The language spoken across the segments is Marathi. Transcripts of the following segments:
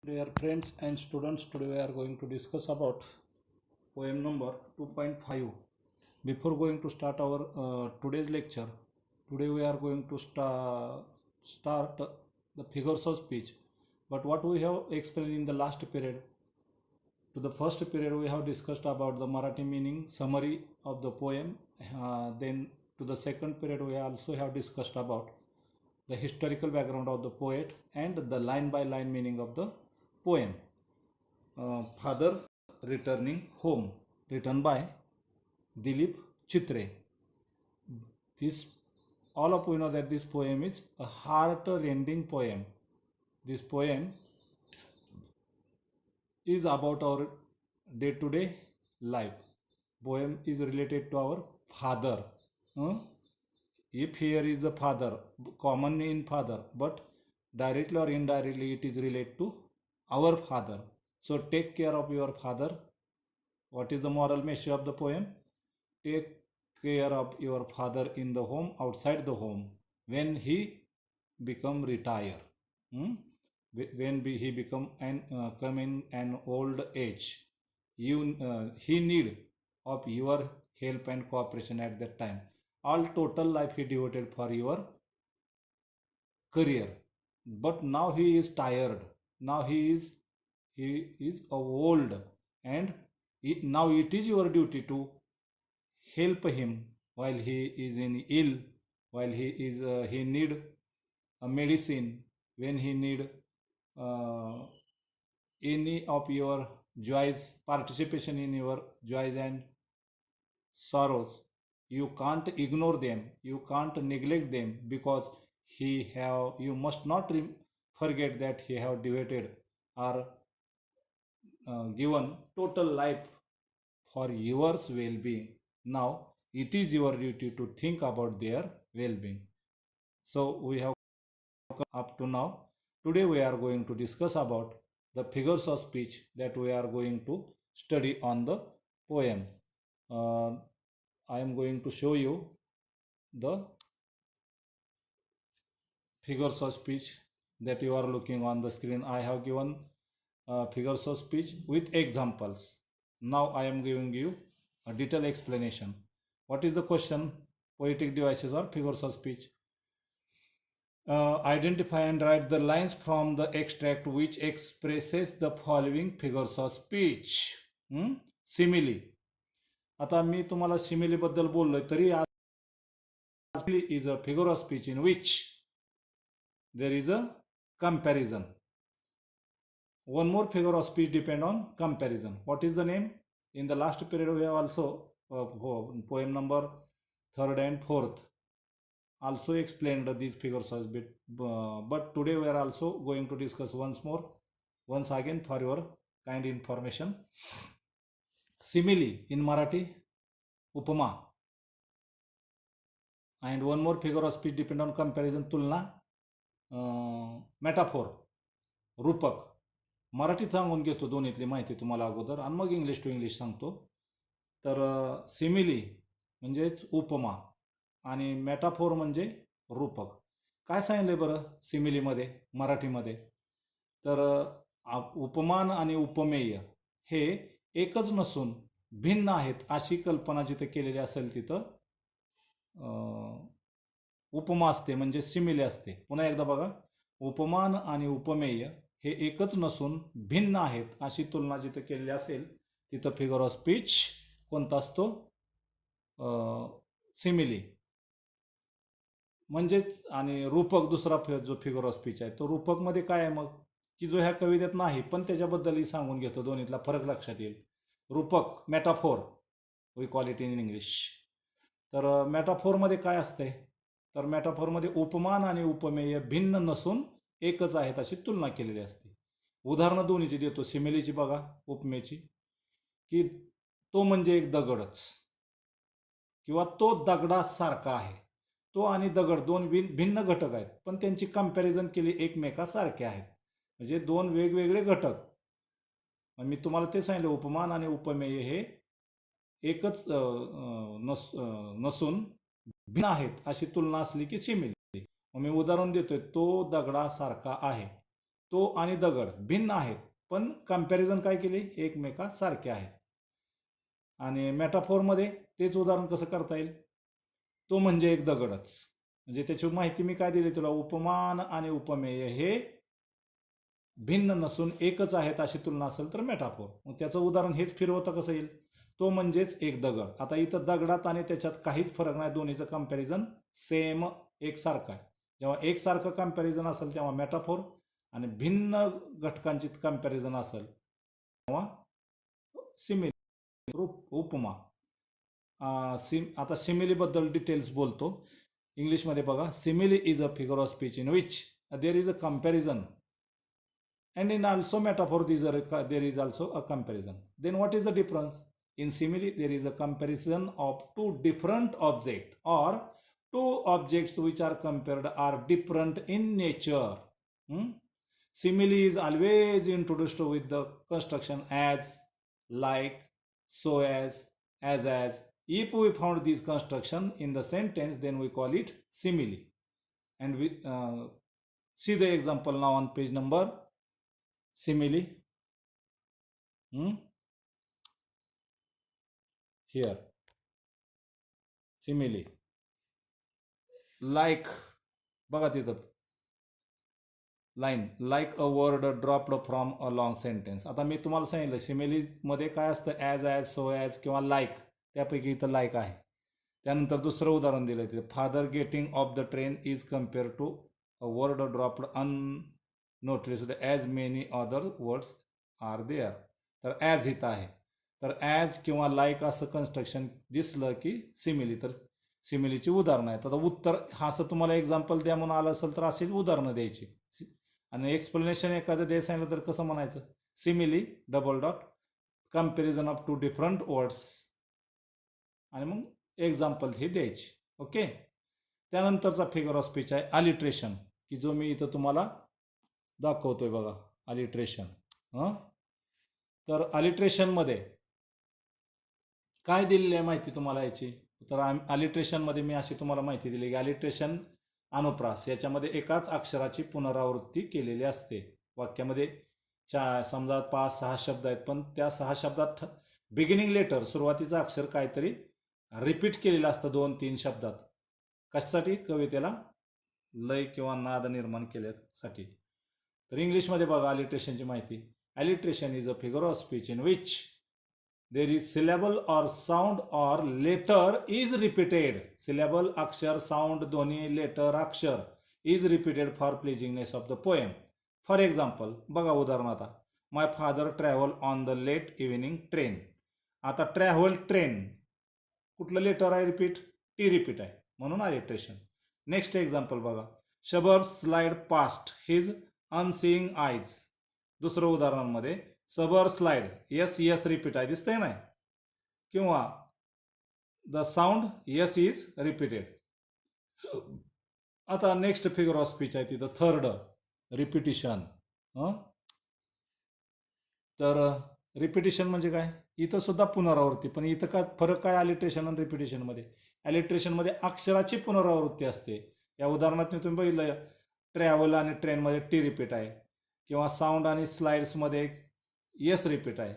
Dear friends and students, today we are going to discuss about poem number 2.5. Before going to start our today's lecture, today we are going to start the figures of speech. But what we have explained in the last period, to the first period we have discussed about the Marathi meaning summary of the poem. Then to the second period we also have discussed about the historical background of the poet and the line by line meaning of the poem. Father Returning Home, written by Dilip Chitre. This, all of you know that this poem is a heart-rending poem. This poem is about our day-to-day life. Poem is related to our father. If here is the father, common in father, but directly or indirectly it is related to our father. So take care of your father. What is the moral message of the poem? Take care of your father in the home, outside the home, when he become retire. When he become come in an old age, he need of your help and cooperation at that time. All total life he devoted for your career, but now he is tired. Now he is old, and now it is your duty to help him while he is in ill, while he need a medicine, when he need uh, any of your joys, participation in your joys and sorrows. You can't ignore them, you can't neglect them, because you must not forget that he have devoted or given total life for yours well-being. Now it is your duty to think about their well-being. So we have up to now. Today we are going to discuss about the figures of speech that we are going to study on the poem. I am going to show you the figures of speech that you are looking on the screen. I have given figures of speech with examples. Now I am giving you a detailed explanation. What is the question? Poetic devices or figures of speech. Identify and write the lines from the extract which expresses the following figures of speech. Simile. आता मी तुम्हाला सिमिली बद्दल बोललोय, तरी simile is a figure of speech in which there is a comparison. One more figure of speech depend on comparison. What is the name? In the last period we have also poem number 3rd and 4th also explained these figures of speech, but today we are also going to discuss once again for your kind information. Simile in Marathi, upama. And one more figure of speech depend on comparison, tulna, metaphor, रूपक. मराठीत सांगून घेतो दोन्हीतली माहिती तुम्हाला अगोदर, आणि मग इंग्लिश टू इंग्लिश सांगतो. तर सिमिली म्हणजेच उपमा आणि मेटाफोर म्हणजे रूपक. काय सांगितलंय बरं सिमिलीमध्ये मराठीमध्ये? तर उपमान आणि उपमेय हे एकच नसून भिन्न आहेत अशी कल्पना जिथे केलेली असेल तिथं उपमा असते, म्हणजे सिमिले असते. पुन्हा एकदा बघा, उपमान आणि उपमेय हे एकच नसून भिन्न आहेत अशी तुलना जिथे केलेली असेल तिथं फिगर ऑफ स्पीच कोणता असतो? सिमिली. म्हणजेच आणि रूपक दुसरा जो फिगर ऑफ स्पीच आहे तो रूपकमध्ये काय आहे मग, की जो ह्या कवितेत नाही पण त्याच्याबद्दलही सांगून घेतो, दोन्हीतला फरक लक्षात येईल. रूपक metaphor we call it in English. तर मेटाफोरमध्ये काय असते? तर मेटाफोरमध्ये उपमान आणि उपमेय भिन्न नसून एकच आहेत अशी तुलना केलेली असते. उदाहरणं दोन्हीची देतो, सिमिलीची बघा, उपमेची, की तो म्हणजे एक दगडच, किंवा तो दगडासारखा आहे. तो आणि दगड दोन भिन्न घटक आहेत, पण त्यांची कंपॅरिझन केली एकमेकासारखे आहेत, म्हणजे दोन वेगवेगळे घटक. मी तुम्हाला ते सांगितलं, उपमान आणि उपमेय हे एकच नसून भिन्न आहेत अशी तुलना असली की सिमिली. मी उदाहरण देतोय, तो दगडासारखा आहे. तो आणि दगड भिन्न आहेत, पण कंपॅरिझन काय केली, एकमेकासारखे आहेत. आणि मेटाफोरमध्ये तेच उदाहरण कसं करता येईल, तो म्हणजे एक दगडच. म्हणजे त्याची माहिती मी काय दिली तुला, उपमान आणि उपमेय हे भिन्न नसून एकच आहेत अशी तुलना असेल तर मेटाफोर. मग त्याचं उदाहरण हेच फिरवता कसं येईल, तो म्हणजेच एक दगड. आता इथं दगडात आणि त्याच्यात काहीच फरक नाही, दोन्हीचं कंपॅरिझन सेम एकसारखं आहे. जेव्हा एकसारखं कंपॅरिझन असेल तेव्हा मेटाफोर, आणि भिन्न घटकांची कंपॅरिझन असेल तेव्हा सिमिली, उपमा. आता सिमिलीबद्दल डिटेल्स बोलतो. इंग्लिशमध्ये बघा, simile is a figure of speech in which there is a comparison, and in also metaphor there is also a comparison. Then what is the difference? In simile there is a comparison of two different objects, or two objects which are compared are different in nature. Simile is always introduced with the construction as, like, so as. If we found this construction in the sentence, then we call it simile. And we see the example now on page number. Simile, here, simile, like, बघा तिथं line, like a word dropped from a long sentence. आता मी तुम्हाला सांगितलं सिमिलीमध्ये काय असतं, ॲज, सो ॲज किंवा लाईक, त्यापैकी इथं लाईक आहे. त्यानंतर दुसरं उदाहरण दिलं आहे तिथे, father getting off the train is compare to a word dropped unnoticed as many other words are there. तर ॲज इथं आहे, तर ॲज किंवा लाईक असं कन्स्ट्रक्शन दिसलं की सिमिली, तर सिमिलीची उदाहरणं आहेत. आता उत्तर हा असं तुम्हाला एक्झाम्पल द्या म्हणून आलं असेल तर अशीच उदाहरणं द्यायची. आणि एक्सप्लेनेशन एखादं द्यायचं सांगितलं तर कसं म्हणायचं, simile double dot comparison of two different words, आणि मग एक्झाम्पल हे द्यायची. ओके. त्यानंतरचा फिगर ऑफ स्पीच आहे अलिट्रेशन, की जो मी इथं तुम्हाला दाखवतोय बघा, अलिट्रेशन. तर अलिट्रेशनमध्ये काय दिलेली आहे माहिती तुम्हाला याची, तर अलिट्रेशनमध्ये मी अशी तुम्हाला माहिती दिली की अलिट्रेशन अनुप्रास याच्यामध्ये एकाच अक्षराची पुनरावृत्ती केलेली असते. वाक्यामध्ये समजा 5-6 शब्द आहेत, पण त्या 6 शब्दात बिगिनिंग लेटर, सुरुवातीचं अक्षर काहीतरी रिपीट केलेलं असतं 2-3 शब्दात. कशासाठी, कवितेला लय किंवा नाद निर्माण केल्यासाठी. तर इंग्लिशमध्ये बघा अलिट्रेशनची माहिती, alliteration is a figure of speech in which there is syllable or sound or letter is repeated. Syllable, अक्षर, sound दोन्ही, letter, अक्षर is repeated for pleasingness of the poem. For example, बघा उदाहरण आता, my father travel on the late evening train. आता ट्रॅव्हल ट्रेन, कुठलं लेटर आहे रिपीट, टी रिपीट आहे, म्हणून अलिट्रेशन. नेक्स्ट एक्झाम्पल बघा, suburb slide past his unseeing eyes. दुसरं उदाहरणांमध्ये सबर स्लाइड, यस रिपीट आहे, दिसतंय नाही, किंवा the sound yes is repeated. आता नेक्स्ट फिगर ऑफ स्पीच आहे तिथं थर्ड, रिपिटिशन. तर रिपिटिशन म्हणजे काय, इथं सुद्धा पुनरावृत्ती, पण इथं काय फरक काय अलिट्रेशन आणि रिपिटिशनमध्ये, अलिट्रेशनमध्ये अक्षराची पुनरावृत्ती असते. या उदाहरणात तुम्ही बघितलं, ट्रॅव्हल आणि ट्रेनमध्ये टी रिपीट आहे, किंवा साऊंड आणि स्लाइड्समध्ये येस रिपीट आहे.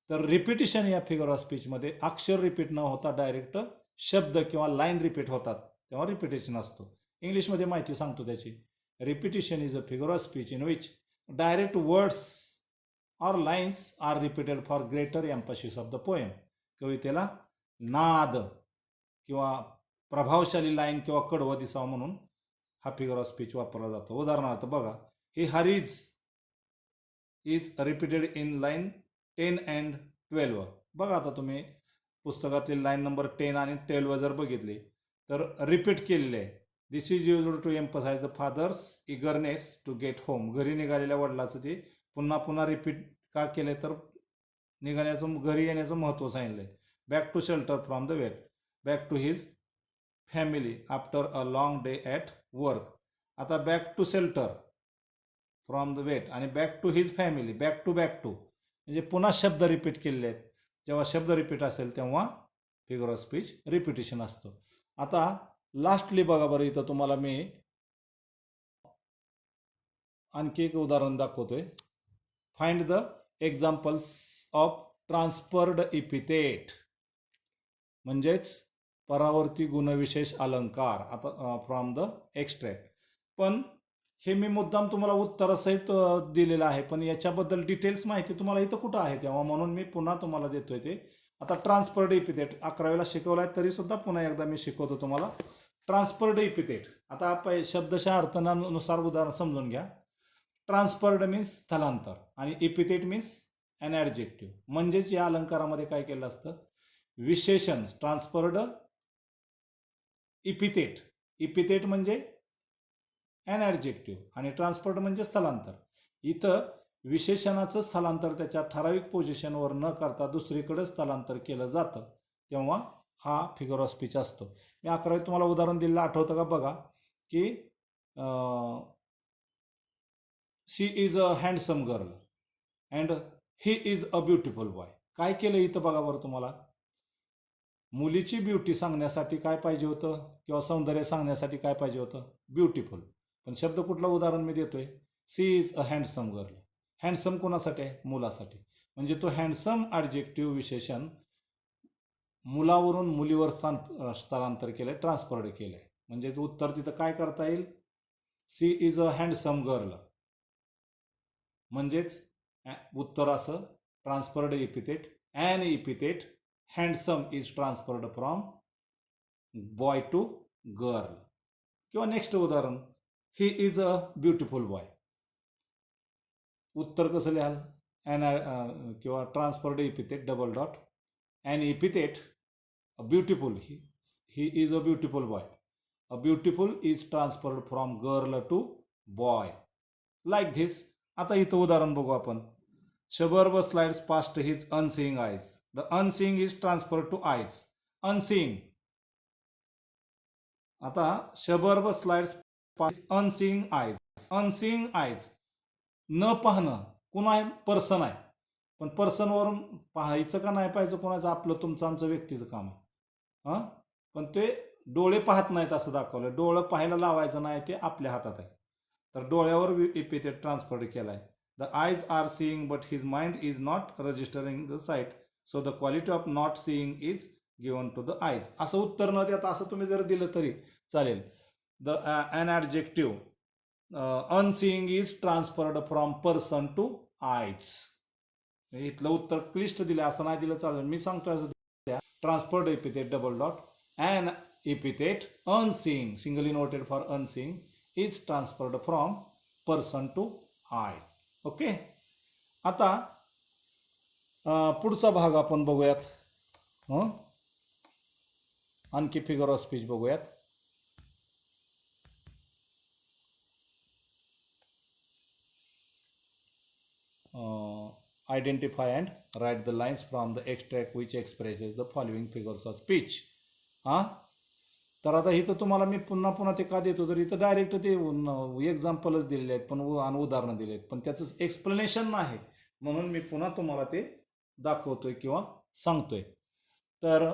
तर रिपिटिशन या फिगर ऑफ स्पीचमध्ये अक्षर रिपीट न होता डायरेक्ट शब्द किंवा लाईन रिपीट होतात, तेव्हा रिपिटेशन असतो. इंग्लिशमध्ये माहिती सांगतो त्याची, repetition is a figure of speech in which direct words or lines are repeated for greater emphasis of the poem. कवितेला नाद किंवा प्रभावशाली लाईन किंवा कडवं दिसावं म्हणून हा फिगर ऑफ स्पीच वापरला जातो. उदाहरणार्थ बघा, ही हरीज is repeated in line 10 and 12. बघा आता तुम्ही पुस्तकातील लाईन नंबर 10 आणि 12 जर बघितली तर रिपीट केलेले आहे. This is used to emphasise the father's eagerness to get home. घरी निघालेल्या वडिलाचं ते पुन्हा पुन्हा रिपीट का केले, तर निघाण्याचं, घरी येण्याचं महत्त्व सांगितलं आहे. Back to shelter from the wet, back to his family after a long day at work. आता back to shelter from the wet आणि back to his family, back to म्हणजे पुन्हा शब्द रिपीट केलेले आहेत. जेव्हा शब्द रिपीट असेल तेव्हा फिगर ऑफ स्पीच रिपिटिशन असतो. आता लास्टली बघा बरं, इथं तुम्हाला मी आणखी एक उदाहरण दाखवतोय. Find the examples of transferred epithet, म्हणजेच परावर्ती गुणविशेष अलंकार. आता फ्रॉम द एक्स्ट्रॅक्ट. पण हे मी मुद्दाम तुम्हाला उत्तरासहित दिलेलं आहे, पण याच्याबद्दल डिटेल्स माहिती तुम्हाला इथं कुठं आहे तेव्हा, म्हणून मी पुन्हा तुम्हाला देतोय ते. आता ट्रान्सफर्ड इपिथेट 11वीला शिकवलं आहे, तरी सुद्धा पुन्हा एकदा मी शिकवतो तुम्हाला. ट्रान्सफर्ड इपिथेट, आता शब्दशः अर्थानुसार उदाहरण समजून घ्या. ट्रान्सफर्ड मीन्स स्थलांतर आणि इपिथेट मीन्स ॲन ॲडजेक्टिव्ह. म्हणजेच या अलंकारामध्ये काय केलं असतं, विशेषण ट्रान्सफर्ड इपिथेट. इपिथेट म्हणजे ॲन ॲडजेक्टिव्ह आणि ट्रान्सफर्ड म्हणजे स्थलांतर. इथं विशेषणाचं स्थलांतर त्याच्या ठराविक पोझिशनवर न करता दुसरीकडे स्थलांतर केलं जातं, तेव्हा हा फिगर ऑफ स्पीच असतो. मी 11वीत तुम्हाला उदाहरण दिलेलं आठवतं का बघा, की she is a handsome girl and he is a beautiful boy. काय केलं इथं बघा बरं तुम्हाला. मुलीची ब्युटी सांगण्यासाठी काय पाहिजे होतं, किंवा सौंदर्य सांगण्यासाठी काय पाहिजे होतं, ब्युटिफुल. पण शब्द कुठलं उदाहरण मी देतोय, she is a handsome girl. Handsome कोणासाठी आहे, मुलासाठी. म्हणजे तो हँडसम ॲडजेक्टिव्ह विशेषण मुलावरून मुलीवर स्थलांतर केलंय, ट्रान्सफर्ड केलंय. म्हणजेच उत्तर तिथं काय करता येईल, she is a handsome girl. म्हणजेच उत्तर असं transferred epithet, an epithet handsome is transferred from boy to girl. किंवा नेक्स्ट उदाहरण, he is a beautiful boy. उत्तर कसं लिहाल, किंवा transferred epithet double dot an epithet beautiful, he is a beautiful boy. A beautiful is transferred from girl to boy, like this. आता इथं उदाहरण बघू आपण. Suburb slides past his unseeing eyes. The unseeing is transferred to eyes. Unseeing. आता suburb slides past unseeing eyes. Unseeing eyes, न पाहणं. कुणा आहे, पर्सन आहे. पण पर्सनवरून पाहायचं का नाही पाहायचं कोणाचं, आपलं तुमचं आमचं व्यक्तीचं काम आहे. हां, पण ते डोळे पाहत नाहीत असं दाखवलं. डोळं पाहायला लावायचं नाही, ते आपल्या हातात आहे. तर डोळ्यावर इपिथेट ट्रान्सफर केला आहे. The eyes are seeing but his mind is not registering the sight, so the quality of not seeing is given to the eyes. असं उत्तर न देता असं तुम्ही जर दिलं तरी चालेल. The an adjective unseeing is transferred from person to eyes. इथलं उत्तर क्लिष्ट दिलं, असं नाही दिलं चालेल. मी सांगतो असं द्या. Transferred epithet double dot an epithet unseeing, single inverted for unseeing, is transferred from person to eye. Okay. आता पुढचा भाग आपण बघूयात. आणखी फिगर ऑफ स्पीच बघूयात. Identify and write the lines from the extract which expresses the following figures of speech. तर आता इथं तुम्हाला मी पुन्हा पुन्हा ते का देतो, तर इथं डायरेक्ट ते एक्झाम्पलच दिलेले आहेत, पण उदाहरणं दिले आहेत, पण त्याचं एक्सप्लेनेशन नाही, म्हणून मी पुन्हा तुम्हाला ते दाखवतोय किंवा सांगतोय. तर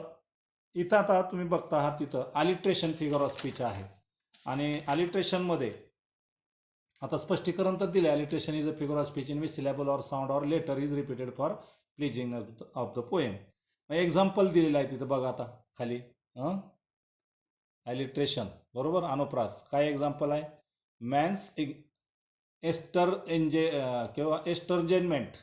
इथं आता तुम्ही बघता आहात, तिथं अलिट्रेशन फिगर ऑफ स्पीच आहे. आणि अलिट्रेशनमध्ये आता स्पष्टीकरण तर दिलं. Alliteration is a figure of speech in which syllable or sound or letter is repeated for pleasing of the poem. Example दिलेलं आहे तिथं बघा आता खाली. अलिट्रेशन बरोबर, अनुप्रास. काय एक्झाम्पल आहे, मॅन्स किंवा एस्टरजेनमेंट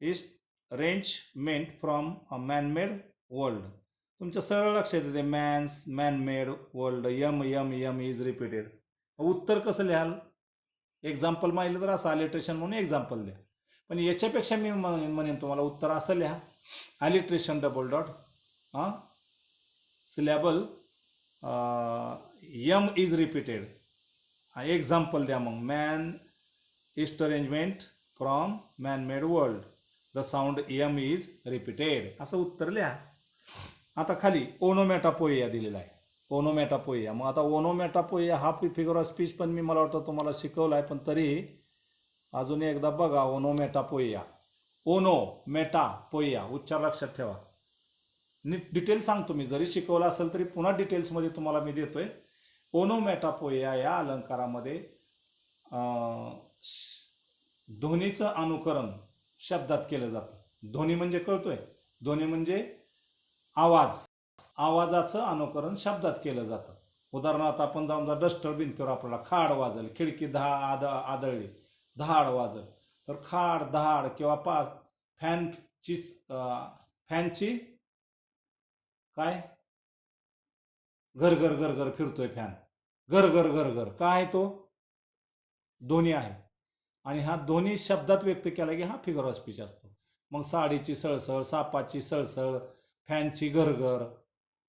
इज रेंजमेंट फ्रॉम अ मॅनमेड वर्ल्ड. तुमच्या सरळ लक्षात येते, man's manmade world, M M M is repeated. उत्तर कसं लिहाल, एक्झाम्पल माहिलं तर असं अलिट्रेशन म्हणून एक्झाम्पल द्या. पण याच्यापेक्षा मी म्हणेन तुम्हाला उत्तर असं लिहा, alliteration double dot syllable M is repeated. Example द्या मग, man estrangement from manmade world, the sound M is repeated, असं उत्तर लिहा. आता खाली ओनोमॅटापोइया दिलेला आहे. ओनोमॅटापोइया, मग आता ओनोमॅटापोइया हा फिगर ऑफ स्पीच पण मी मला वाटतं तुम्हाला शिकवला आहे, पण तरी अजून एकदा बघा. ओनोमॅटापोइया, ओनोमॅटापोइया, उच्चार लक्षात ठेवा. नीट डिटेल सांगतो मी, जरी शिकवलं असेल तरी पुन्हा डिटेल्समध्ये तुम्हाला मी देतोय. ओनोमॅटापोइया या अलंकारामध्ये ध्वनीचं अनुकरण शब्दात केलं जातं. ध्वनी म्हणजे कळतोय, ध्वनी म्हणजे आवाज, आवाजाचं अनुकरण शब्दात केलं जातं. उदाहरणार्थ आपण समजा डस्टर भिंतीवर आपल्याला खाड वाजल, खिडकी आदळली, धाड वाजल, तर खाड धाड किंवा फॅनची फॅनची काय घर घर घर घर फिरतोय फॅन, घर घर घर घर, काय तो ध्वनी आहे. आणि हा ध्वनी शब्दात व्यक्त केला की हा फिगर ऑफ स्पीच असतो. मग साडीची सळसळ, सापाची सळसळ, फॅनची घरघर,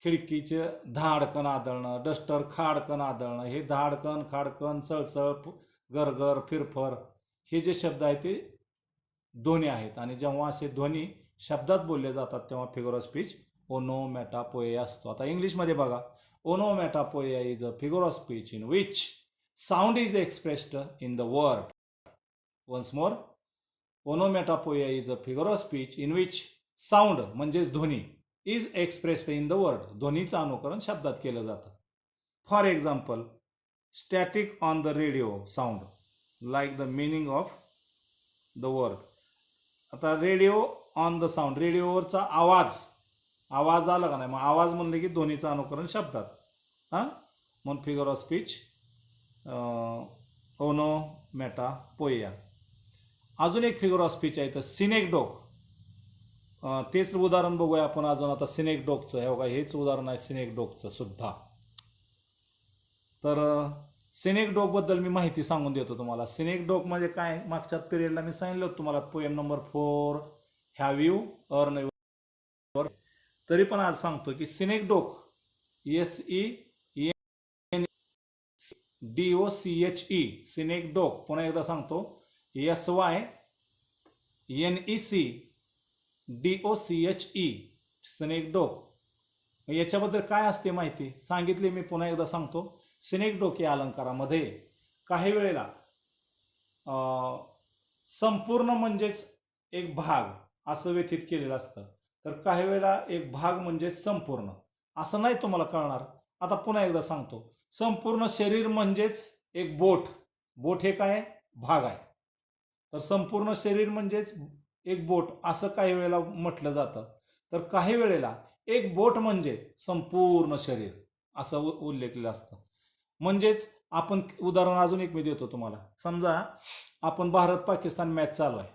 खिडकीचे धाडकन आदळणं, डस्टर खाडकन आदळणं, हे धाडकन खाडकन सळसळ गरगर फिरफर हे जे शब्द आहेत ते ध्वनी आहेत. आणि जेव्हा असे ध्वनी शब्दात बोलले जातात तेव्हा फिगर ऑफ स्पीच ओनोमॅटापोइया असतो. आता इंग्लिशमध्ये बघा, onomatopoeia is a figure of speech in which sound is expressed in the word. Once more, onomatopoeia is a figure of speech in which sound म्हणजेच ध्वनी is expressed in the word. ध्वनीचं अनुकरण शब्दात केलं जातं. For example, static on the radio sound like the meaning of the word. आता रेडिओ ऑन द साऊंड, रेडिओवरचा आवाज आला का नाही, मग आवाज म्हणले की ध्वनीचं अनुकरण शब्दात. हां, म्हणून फिगर ऑफ स्पीच ओनोमॅटापोइया. अजून एक फिगर ऑफ स्पीच आहे तर सिनेकडोक. तेच उदाहरण बघूया आपण अजून. आता सिनेकडोकचं हे बघा, हेच उदाहरण आहे सिनेकडोकचं सुद्धा. तर सिनेकडोकबद्दल मी माहिती सांगून देतो तुम्हाला. सिनेकडोक म्हणजे काय, मागच्या पिरियडला मी सांगितलं होतं तुम्हाला, poem number 4 have you earn your. तरी पण आज सांगतो की सिनेकडोक SENDOCHE सिनेकडोक, पुन्हा एकदा सांगतो SYNECDOCHE सिनेकडोक. याच्याबद्दल काय असते माहिती सांगितली मी, पुन्हा एकदा सांगतो. सिनेकडोक या अलंकारामध्ये काही वेळेला संपूर्ण म्हणजेच एक भाग असं व्यथित केलेलं असतं, तर काही वेळेला एक भाग म्हणजे संपूर्ण असं नाही तुम्हाला कळणार. आता पुन्हा एकदा सांगतो, संपूर्ण शरीर म्हणजेच एक बोट, बोट हे काय भाग आहे, तर संपूर्ण शरीर म्हणजेच एक बोट असं काही वेळेला म्हटलं जातं. तर काही वेळेला एक बोट म्हणजे संपूर्ण शरीर असं उल्लेखलेलं असतं. म्हणजेच आपण उदाहरण अजून एक मी देतो तुम्हाला. समजा आपण भारत पाकिस्तान मॅच चालू आहे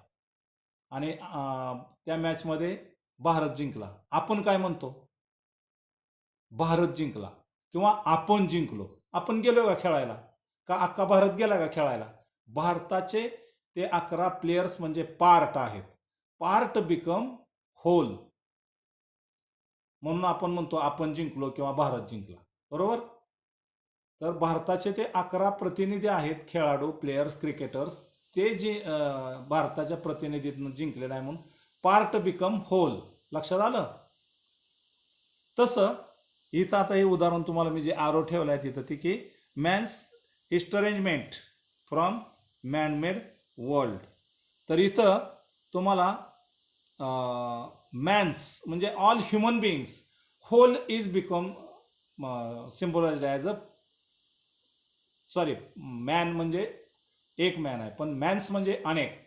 आणि त्या मॅचमध्ये भारत जिंकला, आपण काय म्हणतो, भारत जिंकला किंवा आपण जिंकलो. आपण गेलो का खेळायला, का अख्खा भारत गेला का खेळायला. भारताचे ते 11 प्लेयर्स म्हणजे पार्ट आहेत, पार्ट बिकम होल, म्हणून आपण म्हणतो आपण जिंकलो किंवा भारत जिंकला, बरोबर. तर भारताचे ते 11 प्रतिनिधी आहेत, खेळाडू, प्लेयर्स, क्रिकेटर्स, ते जे भारताच्या प्रतिनिधीतून जिंकलेलं आहे, म्हणून पार्ट बिकम होल. लक्षात आलं. तसं इथं आता हे उदाहरण तुम्हाला मी जे आरो ठेवलं आहे तिथं ते की man's estrangement from manmade world. तर इथं तुम्हाला मॅन्स म्हणजे all human beings, whole is become symbolised as a, sorry, man म्हणजे एक मॅन आहे, पण मॅन्स म्हणजे अनेक,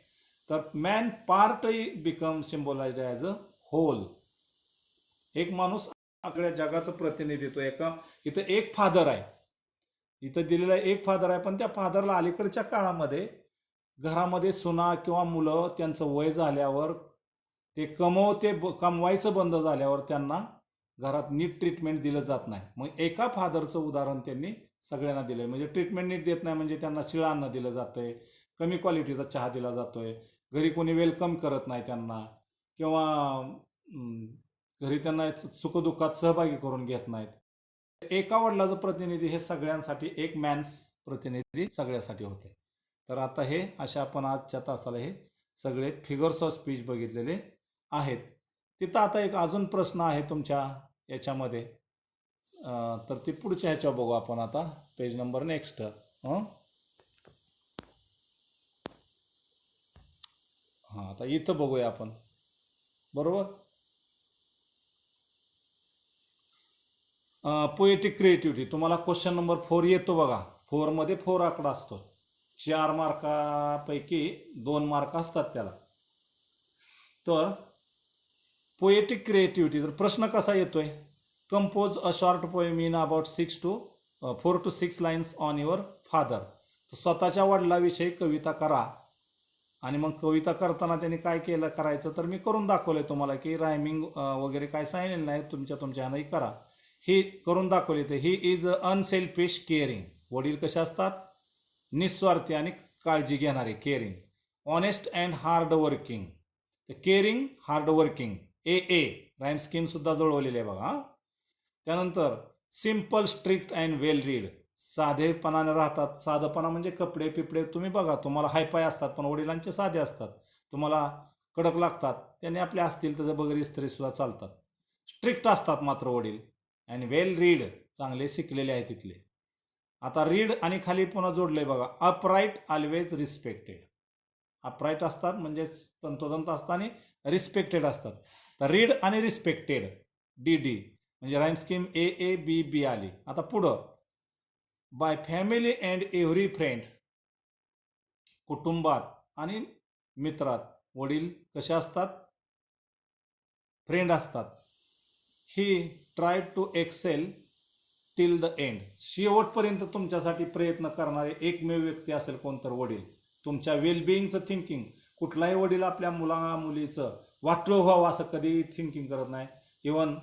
तर man part become symbolised as a whole. एक माणूस सगळ्या जगाचं प्रतिनिधित्व. इथं एक फादर आहे, इथं दिलेला एक फादर आहे, पण त्या फादरला अलीकडच्या काळामध्ये घरामध्ये सुना किंवा मुलं त्यांचं वय झाल्यावर ते कमवायचं बंद झाल्यावर त्यांना घरात नीट ट्रीटमेंट दिलं जात नाही. मग एका फादरचं उदाहरण त्यांनी सगळ्यांना दिलंय. म्हणजे ट्रीटमेंट नीट देत नाही म्हणजे त्यांना शिळं अन्न दिलं जातंय, कमी क्वालिटीचा चहा दिला जातोय, घरी कोणी वेलकम करत नाही त्यांना, किंवा घरी त्यांना सुखदुःखात सहभागी करून घेत नाहीत. एका वडिलाचं प्रतिनिधी हे सगळ्यांसाठी, एक मॅन्स प्रतिनिधी सगळ्यासाठी होते. तर आता हे अशा आपण आजच्या तासाला हे सगळे फिगर्स ऑफ स्पीच बघितलेले आहेत. तिथं आता एक अजून प्रश्न आहे तुमच्या याच्यामध्ये, तर ते पुढच्या ह्याच्या बघू आपण आता, पेज नंबर नेक्स्ट. हां, आता इथं बघूया आपण, बरोबर. पोएटिक क्रिएटिव्हिटी तुम्हाला क्वेश्चन नंबर 4 येतो बघा. 4मध्ये 4 आकडा असतो. 4 मार्कापैकी 2 मार्क असतात त्याला. तर पोएटिक क्रिएटिव्हिटी तर प्रश्न कसा येतोय, compose a short poem in about 4 to 6 lines on your father. स्वतःच्या वडिलाविषयी कविता करा. आणि मग कविता करताना त्यांनी काय केलं करायचं तर मी करून दाखवलंय तुम्हाला की रायमिंग वगैरे काय सांगितलेलं नाही, तुमच्या ह्यानंही करा. ही करून दाखवली. तर ही इज अनसेल्फिश केअरिंग. वडील कसे असतात, निस्वार्थी आणि काळजी घेणारे, caring. Honest and hard working. Caring, hard working, A rhyme scheme सुद्धा जुळवलेली आहे बघा. त्यानंतर simple, strict and well read. साधेपणाने राहतात. साधेपणा म्हणजे कपडे पिपडे तुम्ही बघा, तुम्हाला हायपाय असतात पण वडिलांचे साधे असतात. तुम्हाला कडक लागतात, त्यांनी आपले असतील त्याचं बगर इस्त्री सुद्धा चालतात. स्ट्रिक्ट असतात मात्र वडील. अँड वेल रीड, चांगले शिकलेले आहेत तिथले. आता रीड आणि खाली पुन्हा जोडलंय बघा, अपराईट, ऑलवेज रिस्पेक्टेड. अपराईट असतात म्हणजे तंतोतंत असतात आणि रिस्पेक्टेड असतात. तर रीड आणि रिस्पेक्टेड, डी म्हणजे राईम स्कीम ए आली. आता पुढं, by family and every friend. कुटुंबात आणि मित्रात वडील कसे असतात, फ्रेंड असतात. He try to excel till the end. शेवटपर्यंत तुमच्यासाठी प्रयत्न करणारे एकमेव व्यक्ती असेल कोणतर वडील. तुमच्या वेलबिईंगचं थिंकिंग. कुठलाही वडील आपल्या मुलीचं वाटलं व्हावं असं कधी थिंकिंग करत नाही. इवन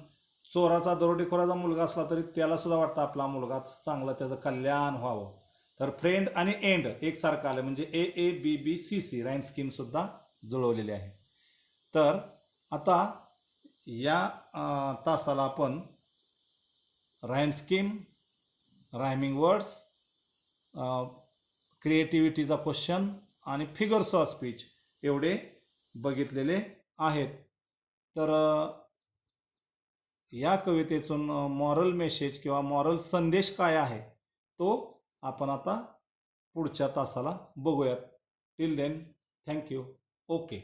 चोराचा, दरोडेखोराचा मुलगा असला तरी त्याला सुद्धा वाटतं आपला मुलगा चांगला, त्याचं कल्याण व्हावं. तर फ्रेंड आणि एंड एकसारखं आलं म्हणजे AABBCC राईम स्कीम सुद्धा जुळवलेली आहे. तर आता या तासाला आपण राईम स्कीम, रायमिंग वर्ड्स, क्रिएटिव्हिटीचा क्वेश्चन आणि फिगर्स ऑफ स्पीच एवढे बघितलेले आहेत. तर या कवितेतून मॉरल मेसेज किंवा मॉरल संदेश काय आहे तो आपण आता पुढच्या तासाला बघूयात. Till then, thank you. ओके.